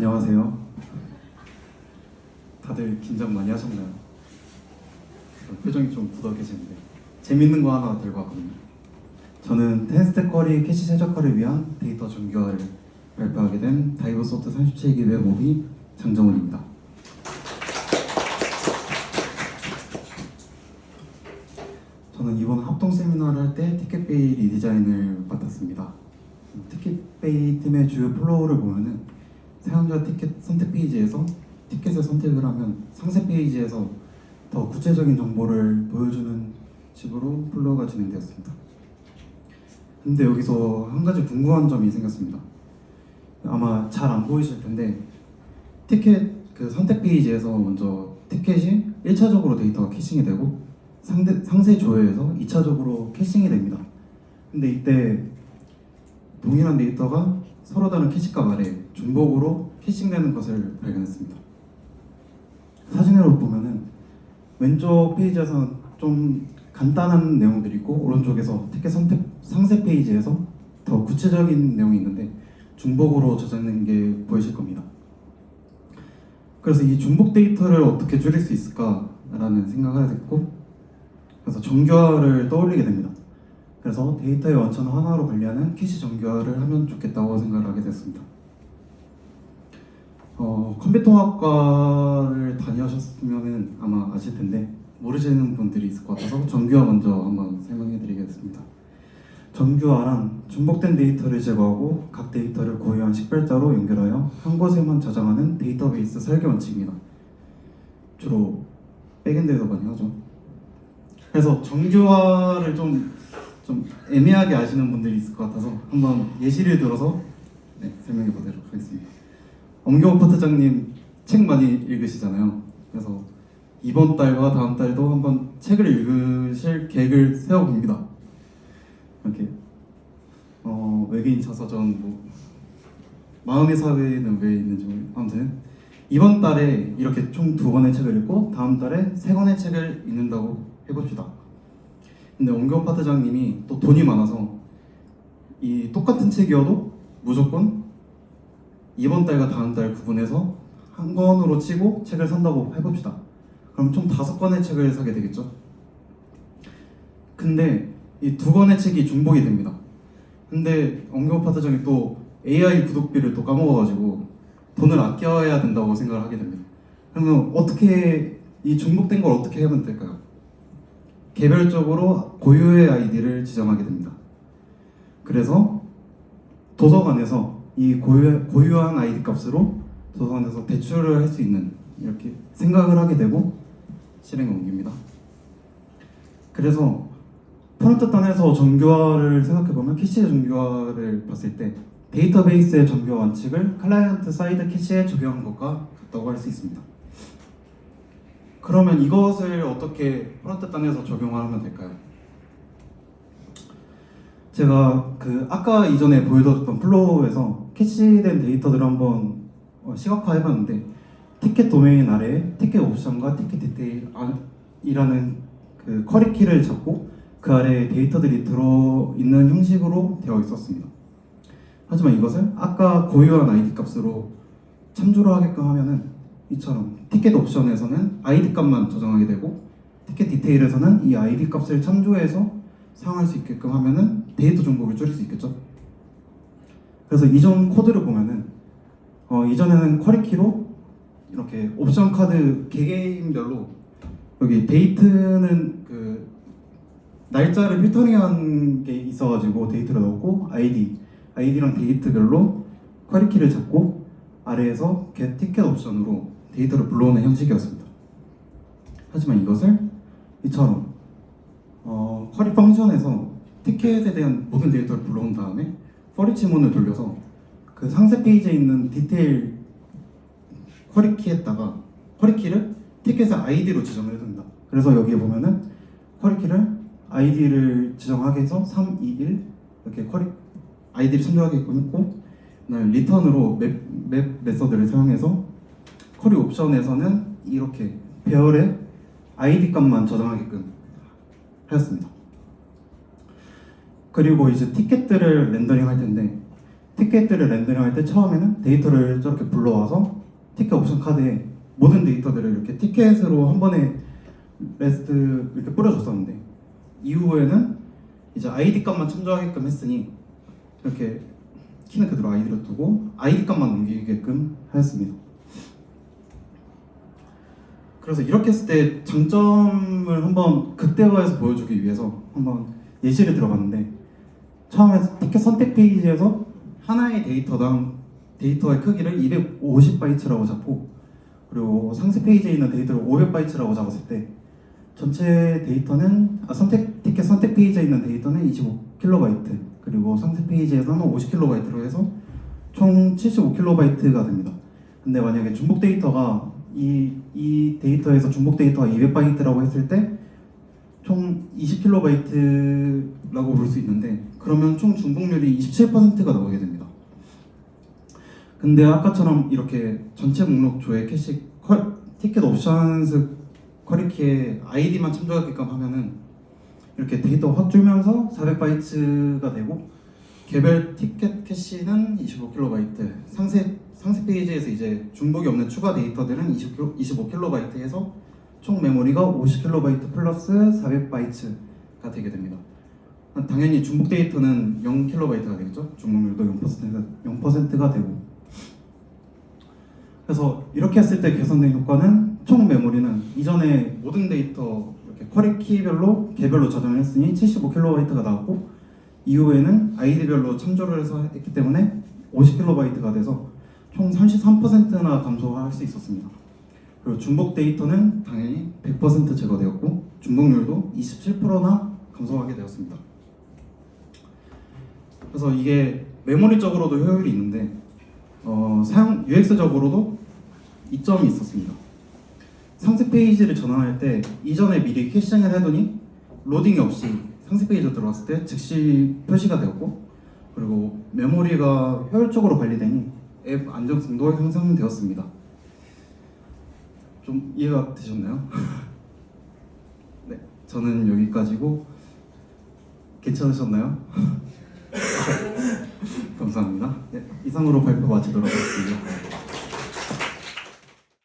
안녕하세요. 다들 긴장 많이 하셨나요? 표정이 좀 굳어계시는데 재밌는 거 하나 들고 왔거든요. 저는 텐스트 쿼리 캐시 최적화를 위한 데이터 정교화를 발표하게 된 다이브소프트 37기 웹오비 장정훈입니다. 저는 이번 합동 세미나를 할 때 티켓베이 리디자인을 맡았습니다. 티켓베이 팀의 주요 플로우를 보면은 사용자 티켓 선택 페이지에서 티켓을 선택을 하면 상세 페이지에서 더 구체적인 정보를 보여주는 식으로 플로우가 진행되었습니다. 근데 여기서 한 가지 궁금한 점이 생겼습니다. 아마 잘 안 보이실 텐데 티켓 그 선택 페이지에서 먼저 티켓이 1차적으로 데이터가 캐싱이 되고 상세 조회에서 2차적으로 캐싱이 됩니다. 근데 이때 동일한 데이터가 서로 다른 캐시값 아래 중복으로 캐싱되는 것을 발견했습니다. 사진으로 보면은 왼쪽 페이지에서는 좀 간단한 내용들이 있고 오른쪽에서 티켓 선택 상세 페이지에서 더 구체적인 내용이 있는데 중복으로 저장된 게 보이실 겁니다. 그래서 이 중복 데이터를 어떻게 줄일 수 있을까라는 생각을 하게 됐고, 그래서 정교화를 떠올리게 됩니다. 그래서 데이터의 원천 하나로 관리하는 캐시 정교화를 하면 좋겠다고 생각을 하게 됐습니다. 컴퓨터학과를 다니셨으면 아마 아실 텐데 모르시는 분들이 있을 것 같아서 정교화 먼저 한번 설명해 드리겠습니다. 정교화란 중복된 데이터를 제거하고 각 데이터를 고유한 식별자로 연결하여 한 곳에만 저장하는 데이터베이스 설계 원칙입니다. 주로 백엔드에서 많이 하죠. 그래서 정교화를 좀 애매하게 아시는 분들이 있을 것 같아서 한번 예시를 들어서 설명해 보도록 하겠습니다. 엄경호 파트장님 책 많이 읽으시잖아요. 그래서 이번 달과 다음 달도 한번 책을 읽으실 계획을 세워봅니다. 이렇게 외계인 자서전 마음의 사회는 왜 있는지 아무튼 이번 달에 이렇게 총 2권의 책을 읽고 다음 달에 3권의 책을 읽는다고 해봅시다. 근데 엄경호 파트장님이 또 돈이 많아서 이 똑같은 책이어도 무조건 이번 달과 다음 달 구분해서 한 권으로 치고 책을 산다고 해봅시다. 그럼 총 5권의 책을 사게 되겠죠? 근데 이 2권의 책이 중복이 됩니다. 근데 엄경호 파트장이 또 AI 구독비를 또 까먹어가지고 돈을 아껴야 된다고 생각을 하게 됩니다. 그러면 어떻게 이 중복된 걸 어떻게 하면 될까요? 개별적으로 고유의 아이디를 지정하게 됩니다. 그래서 도서관에서 이 고유한 아이디 값으로 도서관에서 대출을 할 수 있는 이렇게 생각을 하게 되고 실행에 옮깁니다. 그래서 프론트 단에서 정교화를 생각해보면 캐시의 정교화를 봤을 때 데이터베이스의 정교화 원칙을 클라이언트 사이드 캐시에 적용한 것과 같다고 할 수 있습니다. 그러면 이것을 어떻게 프론트 단에서 적용하면 될까요? 제가 아까 이전에 보여드렸던 플로우에서 캐시된 데이터들을 한번 시각화해봤는데 티켓 도메인 아래에 티켓 옵션과 티켓 디테일이라는 그 쿼리 키를 잡고 그 아래에 데이터들이 들어있는 형식으로 되어 있었습니다. 하지만 이것을 아까 고유한 아이디 값으로 참조를 하게끔 하면은 이처럼 티켓 옵션에서는 아이디 값만 저장하게 되고 티켓 디테일에서는 이 아이디 값을 참조해서 사용할 수 있게끔 하면은 데이터 중복을 줄일 수 있겠죠. 그래서 이전 코드를 보면은 이전에는 쿼리키로 이렇게 옵션 카드 개개인별로 여기 데이트는 그 날짜를 필터링한 게 있어가지고 데이트를 넣었고 아이디랑 데이트별로 쿼리키를 잡고 아래에서 get 티켓 옵션으로 데이터를 불러오는 형식이었습니다. 하지만 이것을 이처럼 쿼리 펑션에서 티켓에 대한 모든 데이터를 불러온 다음에 for 지문을 돌려서 그 상세 페이지에 있는 디테일 쿼리키에다가 쿼리키를 티켓의 아이디로 지정을 해줍니다. 그래서 여기에 보면은 쿼리키를 아이디를 지정하게 해서 3, 2, 1 이렇게 아이디를 참조하게끔 했고 리턴으로 맵 메서드를 사용해서 쿼리 옵션에서는 이렇게 배열의 아이디 값만 저장하게끔 하였습니다. 그리고 이제 티켓들을 렌더링 할 텐데 티켓들을 렌더링할 때 처음에는 데이터를 저렇게 불러와서 티켓 옵션 카드에 모든 데이터들을 이렇게 티켓으로 한 번에 레스트 이렇게 뿌려줬었는데 이후에는 이제 ID 값만 참조하게끔 했으니 이렇게 키는 그대로 아이디를 두고 ID 값만 넘기게끔 하였습니다. 그래서 이렇게 했을 때 장점을 한번 극대화해서 보여주기 위해서 한번 예시를 들어봤는데 처음에 티켓 선택 페이지에서 하나의 데이터당 데이터의 크기를 250바이트라고 잡고 그리고 상세 페이지에 있는 데이터를 500바이트라고 잡았을 때 전체 데이터는 티켓 선택 페이지에 있는 데이터는 25KB 그리고 상세 페이지에서는 50KB 해서 총 75KB 됩니다. 근데 만약에 중복 데이터가 이 데이터에서 중복 데이터가 200바이트라고 했을 때 총 20KB 라고 볼 수 있는데 그러면 총 중복률이 27%가 나오게 됩니다. 근데 아까처럼 이렇게 전체 목록 조회 캐시 티켓 옵션스 쿼리키에 아이디만 참조하게끔 하면은 이렇게 데이터가 확 줄면서 400바이트가 되고 개별 티켓 캐시는 25KB 상세 페이지에서 이제 중복이 없는 추가 데이터들은 25KB에서 총 메모리가 50KB 플러스 400바이트가 되게 됩니다. 당연히 중복 데이터는 0KB가 되겠죠. 중복률도 0%가 되고 그래서 이렇게 했을 때 개선된 효과는 총 메모리는 이전에 모든 데이터 이렇게 쿼리 키별로 개별로 저장을 했으니 75KB가 나왔고 이후에는 아이디별로 참조를 해서 했기 때문에 50KB가 돼서 총 33%나 감소할 수 있었습니다. 그리고 중복 데이터는 당연히 100% 제거되었고 중복률도 27%나 감소하게 되었습니다. 그래서 이게 메모리적으로도 효율이 있는데 사용 UX적으로도 이점이 있었습니다. 상세 페이지를 전환할 때 이전에 미리 캐싱을 해두니 로딩이 없이 상세 페이지로 들어왔을 때 즉시 표시가 되었고 그리고 메모리가 효율적으로 관리되니 앱 안정성도 향상되었습니다. 좀 이해가 되셨나요? 네, 저는 여기까지고 괜찮으셨나요? 감사합니다. 네, 이상으로 발표 마치도록 하겠습니다.